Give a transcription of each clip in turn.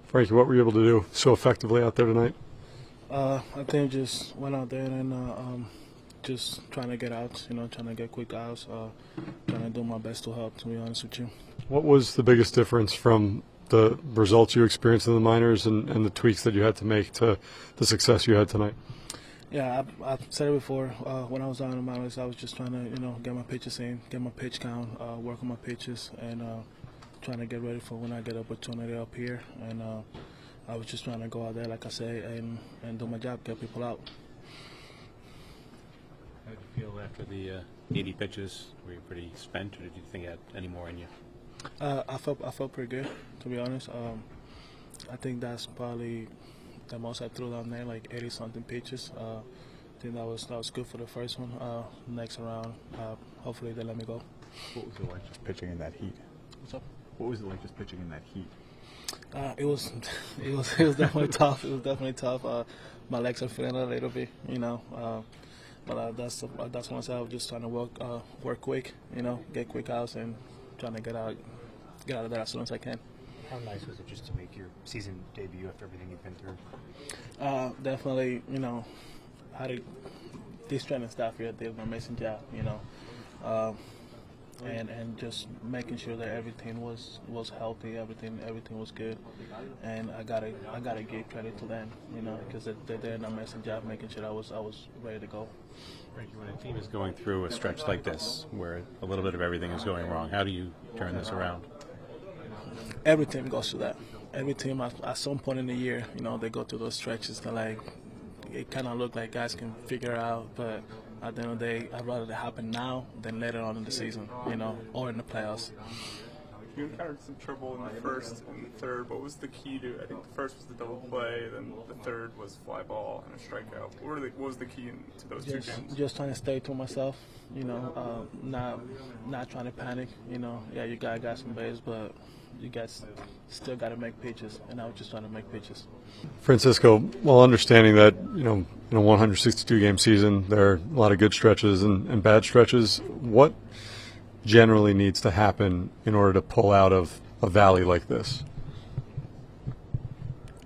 Frankie, what were you able to do so effectively out there tonight? I think just went out there and just trying to get outs, trying to get quick outs, trying to do my best to help, to be honest with you. What was the biggest difference from the results you experienced in the minors and the tweaks that you had to make to the success you had tonight? Yeah, I've said it before. When I was down in the minors, I was just trying to, get my pitches in, get my pitch count, work on my pitches, and trying to get ready for when I get opportunity up here. And I was just trying to go out there, like I say, and do my job, get people out. How did you feel after the 80 pitches? Were you pretty spent, or did you think you had any more in you? I felt pretty good, to be honest. I think that's probably the most I threw down there, like 80-something pitches. I think that was good for the first one. Next round, hopefully they let me go. What was it like just pitching in that heat? What's up? What was it like just pitching in that heat? It was definitely tough. It was definitely tough. My legs are feeling a little bit, but that's when I said I was just trying to work quick, get quick outs and trying to get out of there as soon as I can. How nice was it just to make your season debut after everything you've been through? Definitely, this training staff here did an amazing job, and just making sure that everything was healthy, everything was good, and I gotta give credit to them, because they did an amazing job making sure I was ready to go. Frankie, when a team is going through a stretch like this, where a little bit of everything is going wrong, how do you turn this around? Every team goes through that. Every team at some point in the year, they go through those stretches that it kind of look like guys can figure out, but at the end of the day, I'd rather it happen now than later on in the season, or in the playoffs. You encountered some trouble in the first and the third. What was the key to? I think the first was the double play, then the third was fly ball and a strikeout. What was the key to those two games? Just trying to stay to myself, not trying to panic. Yeah, you got some base, but you guys still got to make pitches, and I was just trying to make pitches. Francisco, while understanding that, in a 162-game season, there are a lot of good stretches and bad stretches, what generally needs to happen in order to pull out of a valley like this?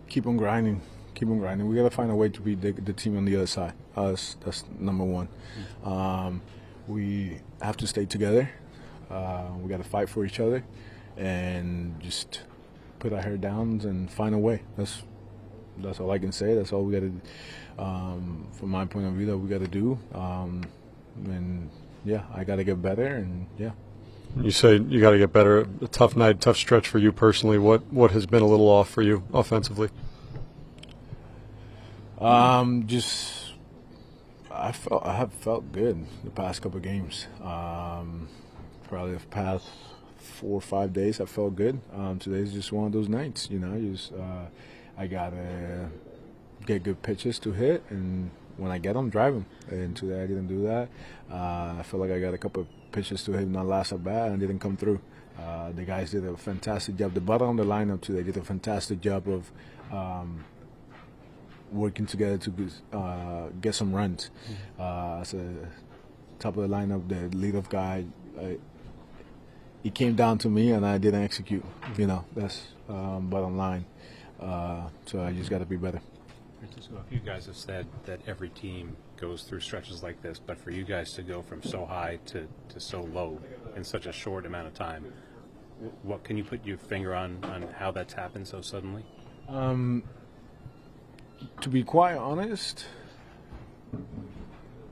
Keep on grinding. We got to find a way to beat the team on the other side. That's number one. We have to stay together. We got to fight for each other and just put our hair down and find a way. That's all I can say. That's all we got to, from my point of view, that we got to do. And yeah, I got to get better. And yeah. You say you got to get better. A tough night, tough stretch for you personally. What has been a little off for you offensively? I have felt good the past couple of games. Probably the past 4 or 5 days I felt good. Today's just one of those nights, I gotta get good pitches to hit, and when I get them, drive them. And today I didn't do that. I feel like I got a couple of pitches to hit in that last at bat and didn't come through. The guys did a fantastic job. The bottom of the lineup today did a fantastic job of working together to get some runs. As a top of the lineup, the leadoff guy, it came down to me and I didn't execute. That's bottom line. So I just got to be better. Francisco, a few guys have said that every team goes through stretches like this, but for you guys to go from so high to so low in such a short amount of time, what can you put your finger on how that's happened so suddenly? To be quite honest,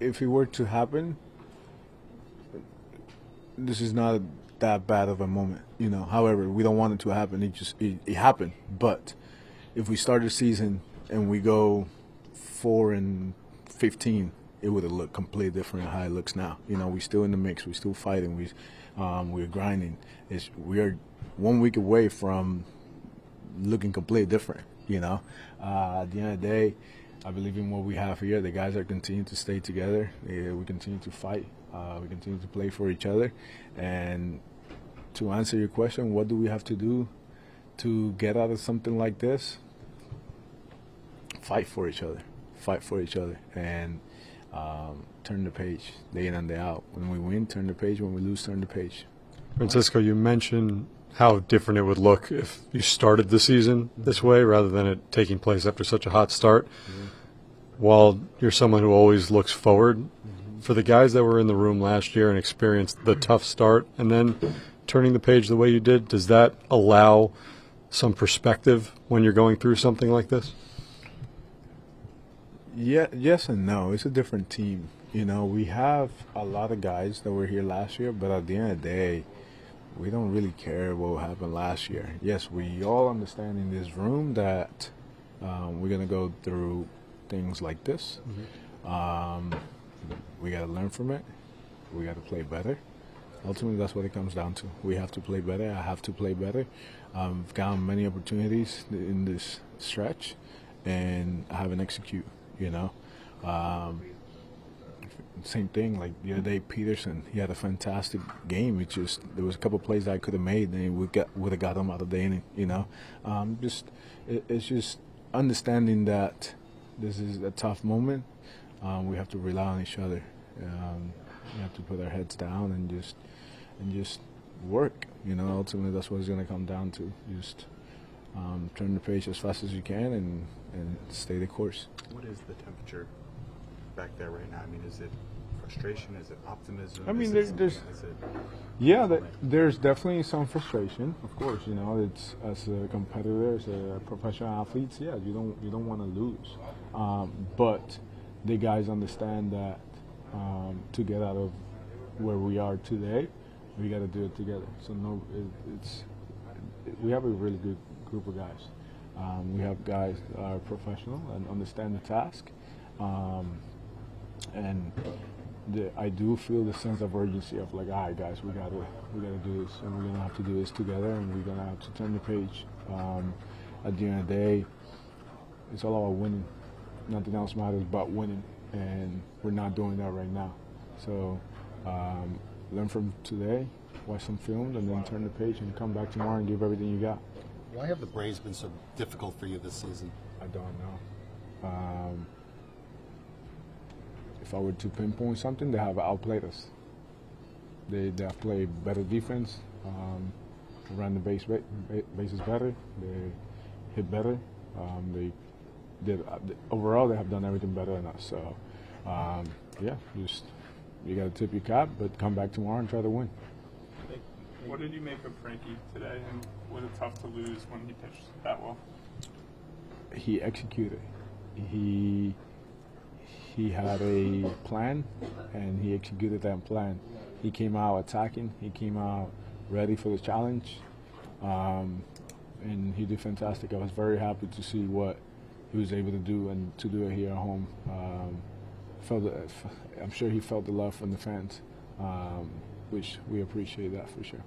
if it were to happen, this is not that bad of a moment, However, we don't want it to happen. It happened. But if we start the season and we go 4-15, it would have looked completely different than how it looks now. We're still in the mix. We're still fighting. We're grinding. We are 1 week away from looking completely different. At the end of the day, I believe in what we have here. The guys are continuing to stay together. We continue to fight. We continue to play for each other. And to answer your question, what do we have to do to get out of something like this? Fight for each other, and turn the page day in and day out. When we win, turn the page. When we lose, turn the page. Francisco, you mentioned how different it would look if you started the season this way rather than it taking place after such a hot start. While you're someone who always looks forward, for the guys that were in the room last year and experienced the tough start and then turning the page the way you did, does that allow some perspective when you're going through something like this? Yeah, yes and no. It's a different team. You know, we have a lot of guys that were here last year, but at the end of the day, we don't really care what happened last year. Yes, we all understand in this room that we're going to go through things like this. We got to learn from it. We got to play better. Ultimately, that's what it comes down to. We have to play better. I have to play better. I've gotten many opportunities in this stretch, and I haven't executed, you know. Same thing, like the other day, Peterson, he had a fantastic game. It's just there was a couple of plays I could have made, and would have got him out of the inning, you know. It's just understanding that this is a tough moment. We have to rely on each other. We have to put our heads down and just work. You know, ultimately that's what it's going to come down to. Just turn the page as fast as you can and stay the course. What is the temperature back there right now? I mean, is it frustration? Is it optimism? I mean, is there's definitely some frustration. Of course, you know, it's as a competitor, as a professional athlete, yeah, you don't want to lose, but the guys understand that to get out of where we are today, we got to do it together. So we have a really good group of guys. We have guys that are professional and understand the task, and I do feel the sense of urgency of like, all right, guys, we gotta do this, and we're gonna have to do this together, and we're gonna have to turn the page. At the end of the day, it's all about winning. Nothing else matters but winning, and we're not doing that right now. So learn from today, watch some film, and then turn the page and come back tomorrow and give everything you got. Why have the Braves been so difficult for you this season? I don't know. If I were to pinpoint something, they have outplayed us. They have played better defense, ran the bases better, they hit better. They did overall. They have done everything better than us. So, yeah, just you got to tip your cap, but come back tomorrow and try to win. What did you make of Frankie today, and was it tough to lose when he pitched that well? He executed. He had a plan, and he executed that plan. He came out attacking. He came out ready for the challenge, and he did fantastic. I was very happy to see what he was able to do, and to do it here at home. I'm sure he felt the love from the fans, which we appreciate that for sure.